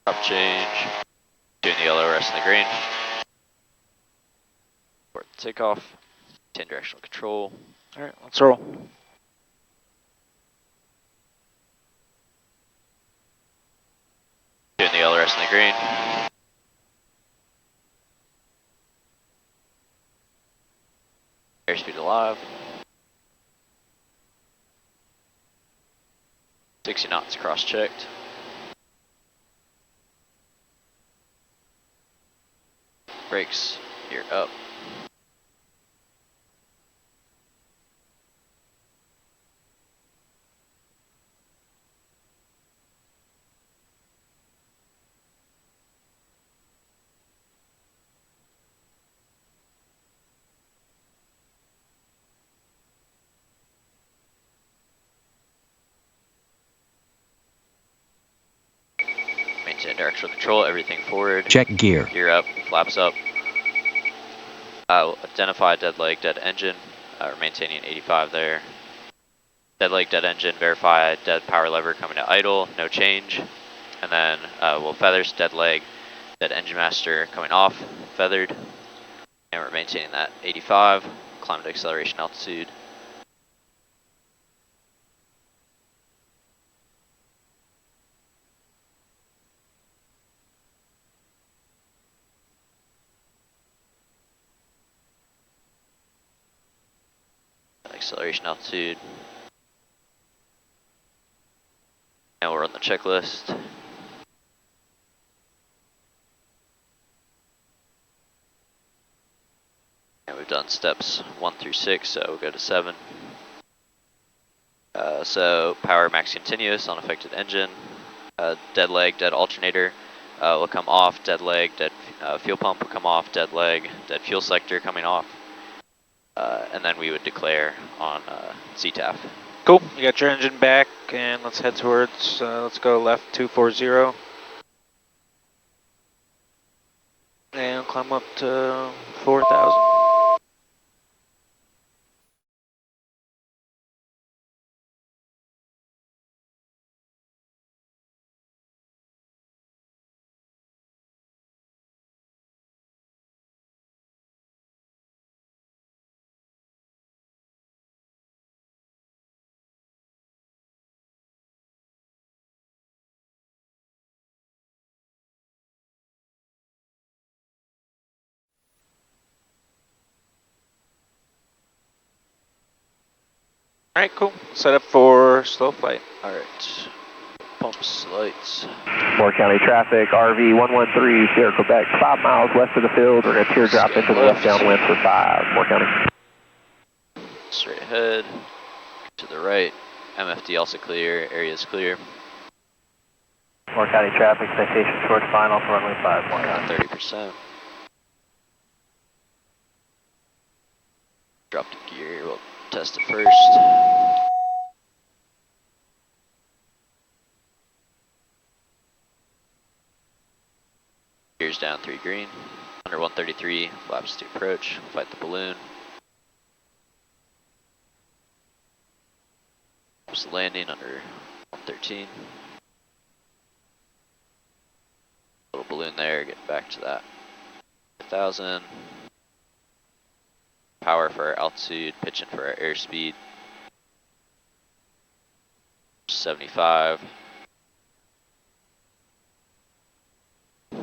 Drop change. Doing the yellow, rest in the green. Report the takeoff. Maintain directional control. Alright, let's roll. Doing the yellow, rest in the green. Airspeed alive. 60 knots cross-checked. Brakes, you're up. Maintain directional control, everything forward. Check gear. Gear up, flaps up. Identify dead leg, dead engine. We're maintaining 85 there. Dead leg, dead engine, verify dead power lever coming to idle, no change. And then we'll feathers, dead leg, dead engine master coming off, feathered. And we're maintaining that 85, climb to acceleration altitude. Acceleration altitude. And we'll run the checklist. And we've done steps 1 through 6, so we'll go to 7. So power max continuous, unaffected engine. Dead leg, dead alternator will come off, dead leg, dead fuel pump will come off, dead leg, dead fuel selector coming off. And then we would declare on CTAF. Cool, you got your engine back, and let's head towards, let's go left 240. And climb up to 4,000. Alright, cool. Set up for slow flight. Alright, pumps, lights. Moore County traffic, RV 113, Sierra, Quebec, 5 miles west of the field. We're going to teardrop into the left downwind for 5, Moore County. Straight ahead, to the right. MFD also clear, area is clear. Moore County traffic, citation towards final for runway 5, Moore County. 30%. Drop the gear, we'll test it first. Gears down 3 green. Under 133, flaps to approach, fight the balloon. Flaps landing under 113. Little balloon there, getting back to that 1,000. Power for our altitude, pitching for our airspeed. 75. A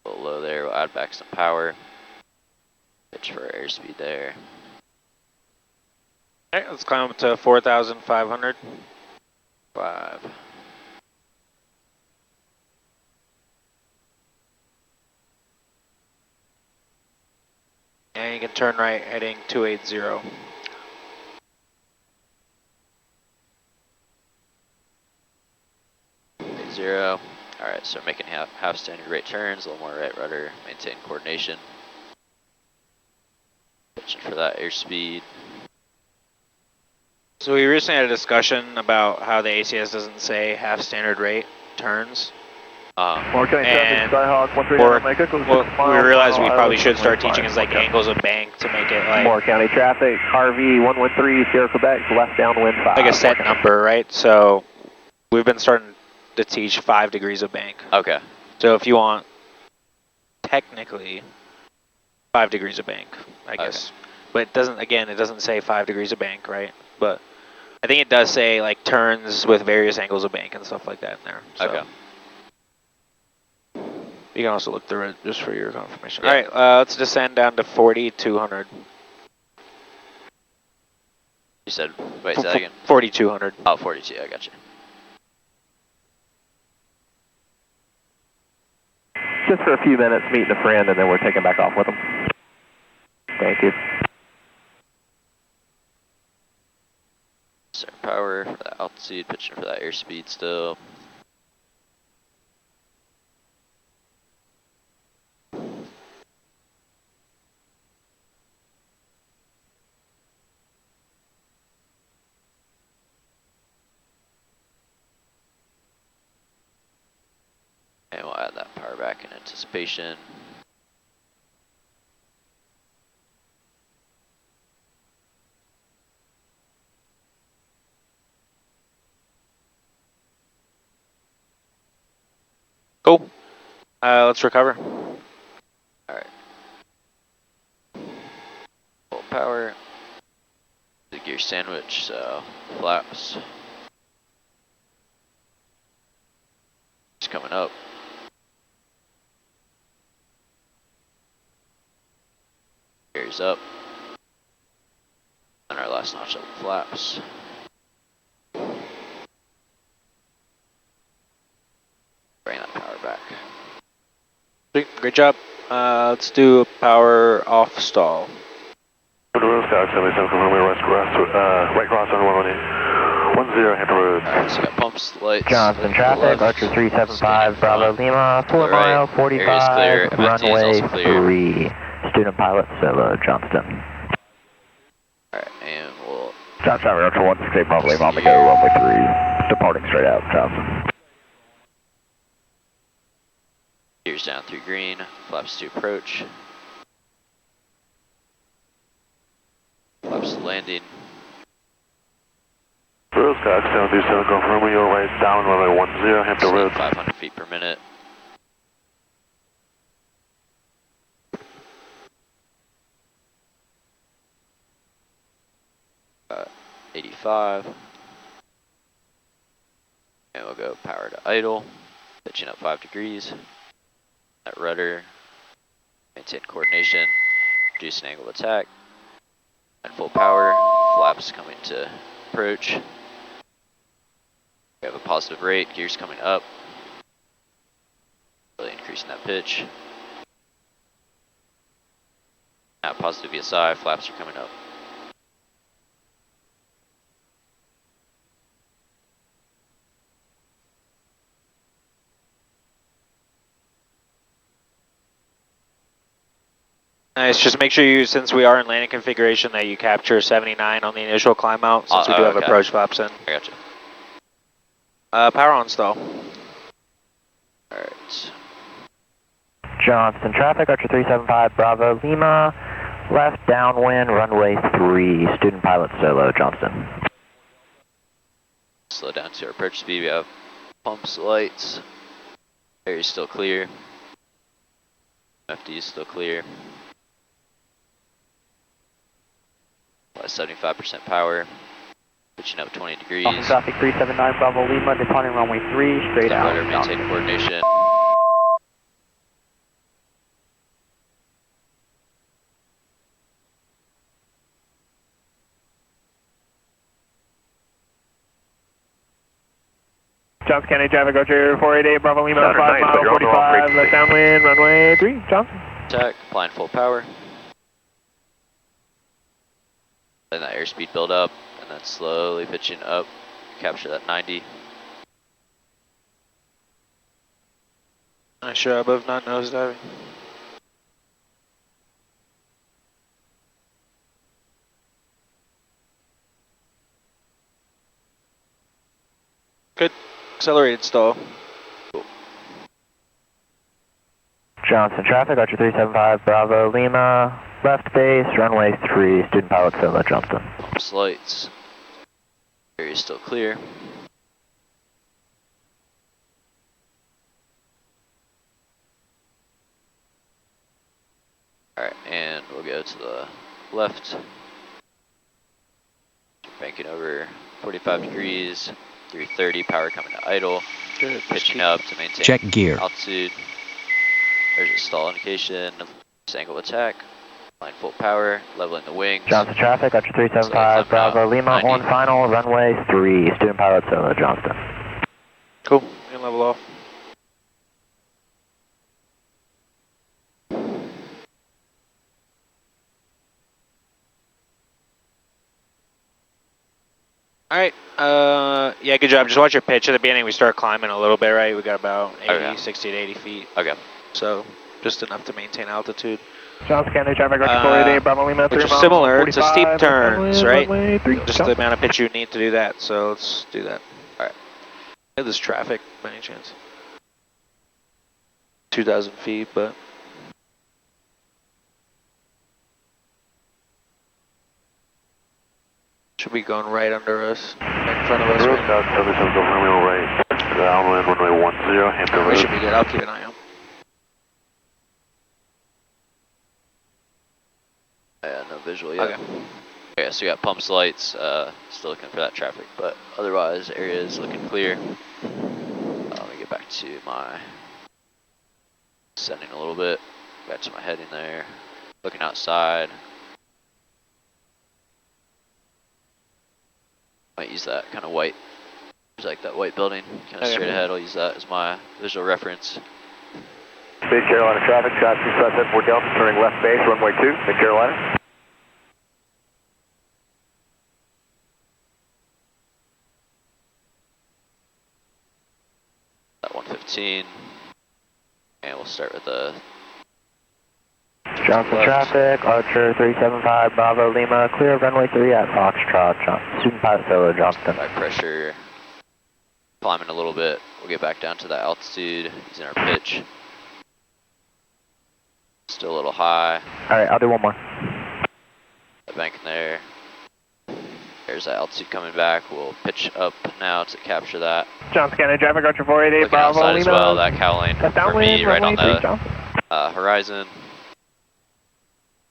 little low there, we'll add back some power. Pitch for our airspeed there. Alright, let's climb up to 4,500. 5. And you can turn right heading 280. 0. Alright, so making half standard rate turns, a little more right rudder, maintain coordination. Pitching for that airspeed. So we recently had a discussion about how the ACS doesn't say half standard rate turns. More County And traffic, Skyhawk, 139 or- Mike Echoes, well, 6 miles, we realized we mile probably island, should start 115, teaching us like angles of bank to make it like Moore County traffic, RV 113, Sierra Quebec, left downwind 5. like a set number, right? So we've been starting to teach 5 degrees of bank. Okay. So if you want, technically, 5 degrees of bank, I guess. But it doesn't. Again, it doesn't say 5 degrees of bank, right? But I think it does say like turns with various angles of bank and stuff like that in there. So. Okay. You can also look through it just for your confirmation. Yeah. All right, let's descend down to 4,200. You said, wait, say that again. 4,200. Oh, 42, I got you. Just for a few minutes, meeting a friend, and then we're taking back off with them. Thank you. Start power for that altitude, pitching for that airspeed still. And we'll add that power back in anticipation. Cool. Let's recover. Alright. Full power. The gear sandwich, so flaps. It's coming up. Gears up. And our last notch up flaps. Bring that power back. Sweet, great job. Let's do a power off stall. Scout 77, confirming right cross on 110, Hampton Roads. Alright, so got pumps, lights. Johnson traffic, Archer 375, Bravo Lima, 4 All right, mile, area's clear, 45, MFT is runway also clear. 3. Student pilot, Solo Johnston. Alright, and we'll Johnson traffic, Archer 168, Bravo Lima, on the go, runway 3. Departing straight out, Johnson. gears down through green, flaps to approach. Flaps to landing. Royal Scout 737, confirming your right down runway 10, Hampton Roads. 500 feet per minute. About 85. And we'll go power to idle, pitching up 5 degrees. That rudder, maintain coordination, reduce an angle of attack. And full power, flaps coming to approach. We have a positive rate, gears coming up. Really increasing that pitch. Now positive VSI, flaps are coming up. Nice. Just make sure you, since we are in landing configuration, that you capture 79 on the initial climb out, since we do have okay. approach flaps in. I gotcha. Power on stall. Alright. Johnston traffic, Archer 375, Bravo Lima, left downwind, runway 3. Student pilot, Solo Johnston. Slow down to our approach speed. We have pumps, lights. Area's still clear. FD is still clear. 75% power. Pitching up 20 degrees. Traffic 379, Bravo Lima, departing runway 3, straight out. Rudder, maintain coordination. Johnson County traffic, Archer 488, Bravo Lima, 5 nice, but mile, you're on the wrong 45, frequency. left downwind, runway 3, Johnson. Attack, applying full power. Letting that airspeed build up, and then slowly pitching up. Capture that 90. Nice job of not nosediving. Good. Accelerated stall. Johnson traffic, Archer 375, Bravo Lima, left base, runway 3, student pilot solo, Johnston. Pumps lights. Area is still clear. Alright, and we'll go to the left. Banking over 45 degrees, 330, power coming to idle. Good. Pitching up to maintain Check gear. altitude. There's a stall indication, angle of attack, line full power, leveling the wings. Johnson traffic, Archer 375, Bravo Lima, 90. on final, runway 3, student pilot solo, Johnston. Cool. We can level off. Alright, yeah, good job. Just watch your pitch. At the beginning, we start climbing a little bit, right? We got about 80, Okay. 60 to 80 feet. Okay. So, just enough to maintain altitude. Johnson County traffic, Archer 488, Bravo Lima, 3 Which is miles, similar to 45, steep turns, right? runway 3, Just the amount of pitch you need to do that. So, let's do that. Alright. Yeah, there's traffic, by any chance. 2,000 feet, but... should be going right under us, right in front of us. Road Right? South 77, go runway right. Downwind, runway 10, Hampton We Road. should be good. I'll keep an eye out. Yeah, no visual yet. Okay. Okay, so we got pumps lights, still looking for that traffic, but otherwise area is looking clear. Let me get back to my sending a little bit, back to my heading there, looking outside. Might use that kind of white, there's like that white building, kind of Okay. straight ahead. I'll use that as my visual reference. Base Carolina traffic, Scott 2574 Delta, turning left base, runway 2, Mid Carolina. That 115, and we'll start with the Johnson left. traffic, Archer 375, Bravo Lima, clear of runway 3 at Foxtrot, student pilot solo, Johnston. High pressure, climbing a little bit. We'll get back down to that altitude using our pitch. Still a little high. Alright, I'll do one more. That bank in there. There's that altitude coming back. We'll pitch up now to capture that. Johnson County traffic, Archer 488, Looking Bravo outside Lima. as well, that cowling That's for me downwind, right on runway 3, the Johnson. horizon.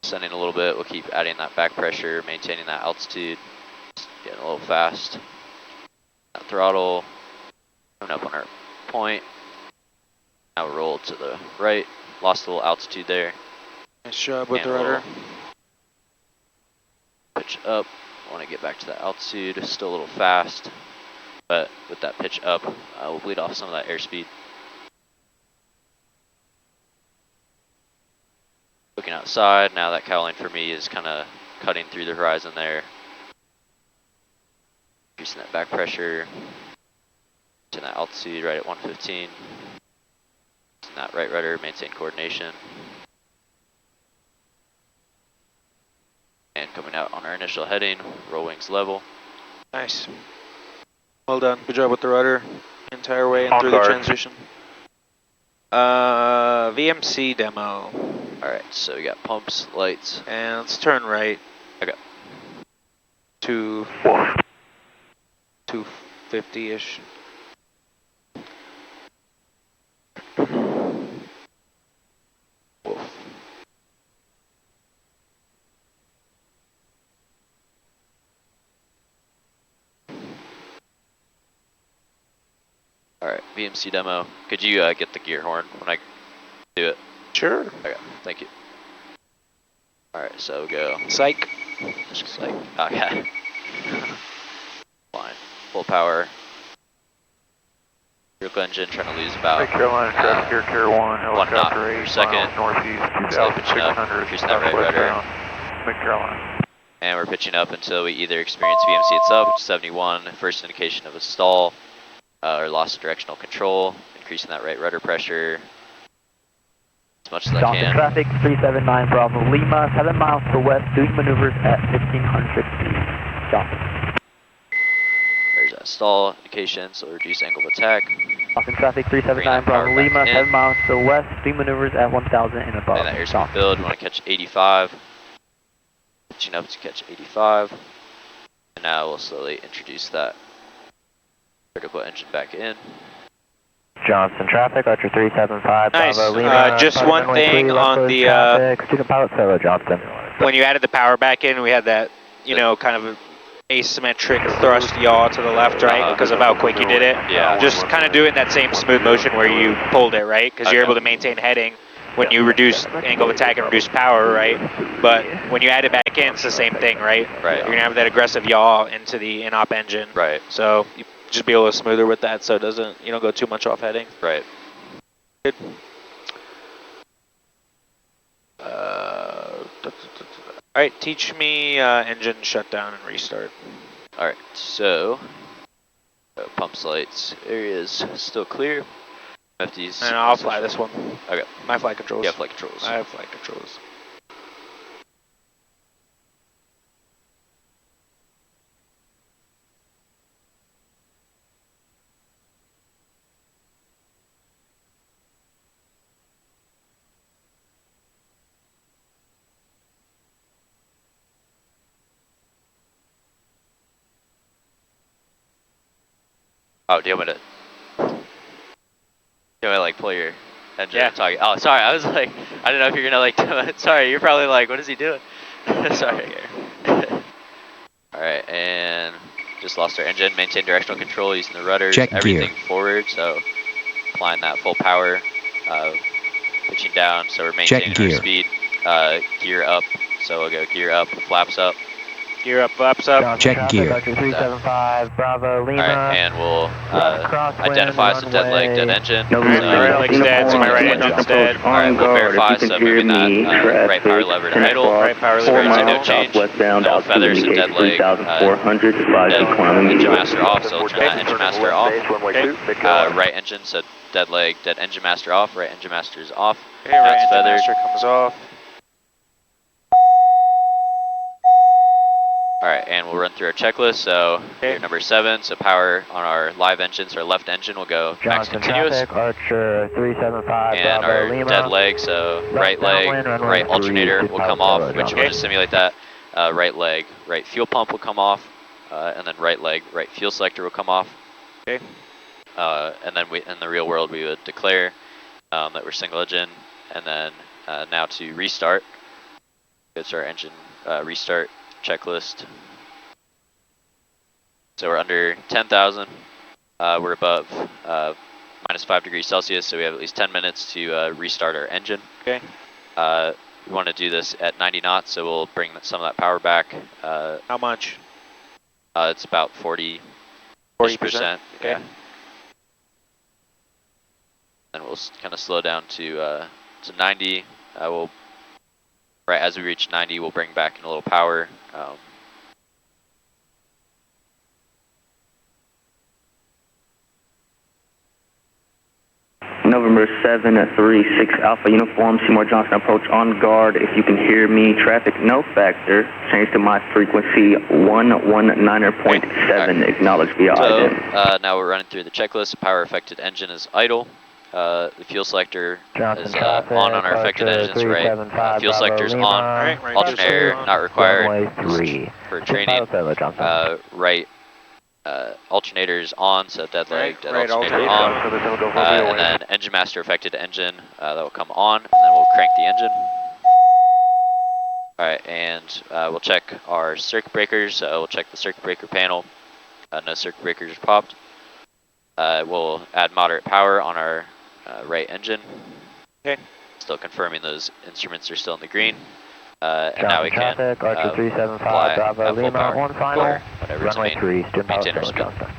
Sending a little bit. We'll keep adding that back pressure, maintaining that altitude. Just getting a little fast. That throttle. Coming up on our point. Now we'll roll to the right. Lost a little altitude there. Nice job with And the rudder. we'll pitch up. Want to get back to that altitude. Still a little fast, but with that pitch up, we'll bleed off some of that airspeed. Looking outside now, that cowling for me is kind of cutting through the horizon there. Increasing that back pressure. To that altitude right at 115. Using that right rudder, maintain coordination. And coming out on our initial heading, roll wings level. Nice. Well done. Good job with the rudder. Entire way and On through the guard. transition. VMC demo. Alright, so we got pumps, lights. And let's turn right. Okay. To Wolf. 250-ish. Wolf. Alright, VMC demo. Could you get the gear horn when I do it? Sure. Okay, thank you. Alright, so we'll go. Psych. Just like, okay. Fine. Full power. Vehicle engine trying to lose about Mid Carolina traffic, Air Care 1, 1 knot helicopter per 8 second. miles northeast, Still pitching up, 2600 increasing that right southwest rudder. bound, Mid Carolina. And we're pitching up until we either experience VMC itself, which is 71, first indication of a stall, or loss of directional control, increasing that right rudder pressure as much as I Johnson can. traffic, 379 Bravo Lima, 7 miles to the west, doing maneuvers at 1500 feet. Johnson. There's that stall indication, so reduce angle of attack, Austin traffic 379 power Bravo back Lima, in. 7 miles to the west, speed maneuvers at 1,000 and above. And that airspeed build, we want to catch 85. Pitching up to catch 85. And now we'll slowly introduce that critical engine back in. Johnson traffic, Archer 375 Nice. Bravo Lima. Just Pilot one runway thing 3, on left the, traffic, student pilot solo Johnson. When you added the power back in, we had that, you know, kind of asymmetric thrust yaw to the left, right, because of how quick you did it. Yeah. Just kind of doing that same smooth motion where you pulled it, right? Because you're Okay. able to maintain heading when you reduce angle of attack and reduce power, right? But when you add it back in, it's the same thing, right? Right. You're going to have that aggressive yaw into the in-op engine. Right. So you just be a little smoother with that so it doesn't, you don't go too much off heading. Right. Good. All right, teach me engine shutdown and restart. Alright, so pumps, lights, areas still clear. FD's. And I'll fly this one. Okay. My flight controls. You have flight controls. I have flight controls. Oh, do you want me to like pull your engine Yeah. and talk? Oh, sorry. I was like, I don't know if you're gonna like do it. Sorry, you're probably like, what is he doing? Sorry. Alright, and just lost our engine. Maintain directional control using the rudders. Check everything gear. forward, so applying that full power. Pitching down, so we're maintaining gear. our speed. Gear up, so we'll go gear up, flaps up. Gear up, flaps up. Johnson Check traffic, gear. Archer 375 Bravo Lima. Alright, and we'll crosswind, identify as a dead leg, dead runway. engine. No, All right, my right leg's dead, so my right engine's dead. Alright, we'll verify, so moving that right power lever to idle. Right power lever Straight to to no idle. change. Southwestbound, No feathers and dead leg. 3,400, advise Dead climbing. engine master off, so we'll turn that engine master off. Okay. Right engine, so dead leg, dead engine master off. Right engine master is off. Okay, right That's engine feathered. master comes off. Alright, and we'll run through our checklist. So, Okay. gear number 7, so power on our live engines, our left engine will go max Johnson continuous. traffic, Archer 375 And Bravo our Lima. dead leg, so right leg, downwind, runway right 3, alternator will come off, pilot which solo, will just simulate that. Right leg, right fuel pump will come off, and then right leg, right fuel selector will come off. Okay. And then in the real world we would declare that we're single engine, and then now to restart. It's our engine restart checklist. So we're under 10,000. We're above minus 5 degrees Celsius, so we have at least 10 minutes to restart our engine. Okay. We want to do this at 90 knots, so we'll bring some of that power back. How much? It's about 40%. 40%. Okay. Yeah. And we'll kind of slow down to 90. Right as we reach 90, we'll bring back in a little power. November 736 Alpha Uniform, Seymour Johnson approach on guard. If you can hear me, traffic no factor. Change to my frequency 119.7. Acknowledge via So ident. now we're running through the checklist. Power affected engine is idle. The fuel selector Johnson is traffic, on our affected Archer engines, right? 375 Fuel Bravo selector is Lima. on. Right, right. Alternator Just not required. Runway 3. For Student training. pilot solo, Johnson. Right alternator is on, so dead leg, Right, dead right alternator alternator. on. And then engine master affected engine, that will come on, and then we'll crank the engine. Alright, and we'll check our circuit breakers. We'll check the circuit breaker panel. No circuit breakers are popped. We'll add moderate power on our right engine. Okay. Still confirming those instruments are still in the green. And now we Johnson can traffic, Archer 375 fly Bravo at full Lima power. on final. Or whatever Runway to 3, student pilot maintain our solo, speed. Johnson.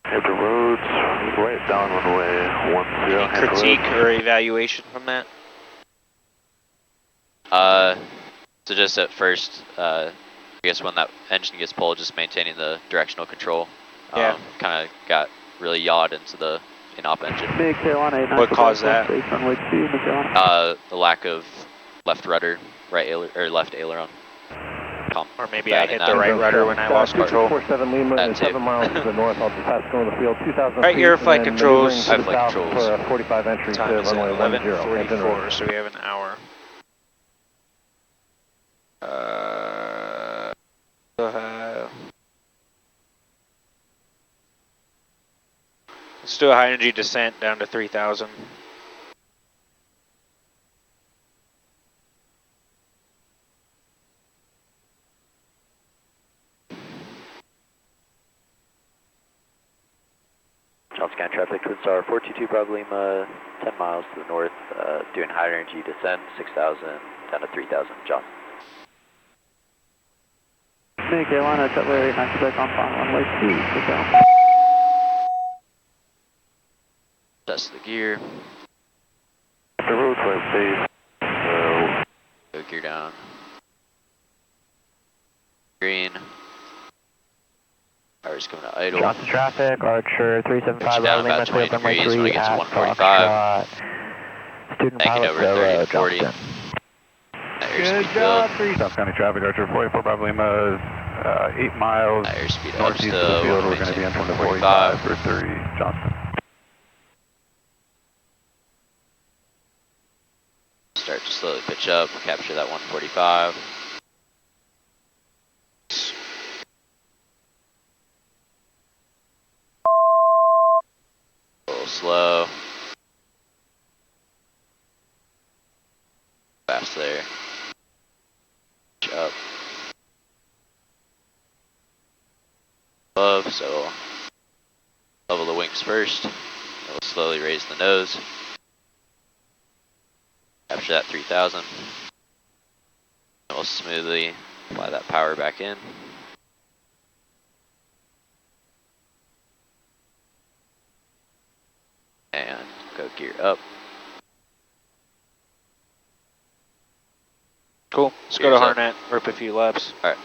Hit the roads, right down runway 10. Any critique or evaluation from that? So just at first, I guess when that engine gets pulled, just maintaining the directional control. Yeah. Kind of got really yawed into the in-op engine. Big Carolina. What caused that? Runway 2, Big Carolina. The lack of left rudder, right ailer, or left aileron. pump. Or maybe I bad hit in the that. right rudder when I lost control. 47 Lima That is too. 7 miles to the north. I'll just pass go in the field 2,000 Right, feet. your and flight then controls. maneuvering to the Flight south controls. for a 45 entry Time to is at runway 10. 11:44, so we have an hour. Let's do a high energy descent down to 3,000. Johnson County traffic, Twin Star 422 Bravo Lima, 10 miles to the north, doing high energy descent, 6,000 down to 3,000, Johnson. New Carolina, Cutler 896 back on final runway 2, take out. Test the gear. The roadway, please. Go gear down. Green. Power's coming to idle. Johnson traffic, Archer 375 down Lima, about clear 20 runway degrees when 3 it gets to at 145. Foxtrot. Student Banking pilot over solo, 30 to 40. Johnston. Airspeed build. South County traffic, Archer 44 Bravo Lima is 8 miles Airspeed up northeast of the still. field. We're going to be entering the 45 for 3, Johnston. Start to slowly pitch up, capture that 145. A little slow. Fast there. Pitch up. Above, so level the wings first. And we'll slowly raise the nose. Capture that 3,000. And we'll smoothly apply that power back in. And go gear up. Cool. Let's go to Harnett, rip a few laps. Alright.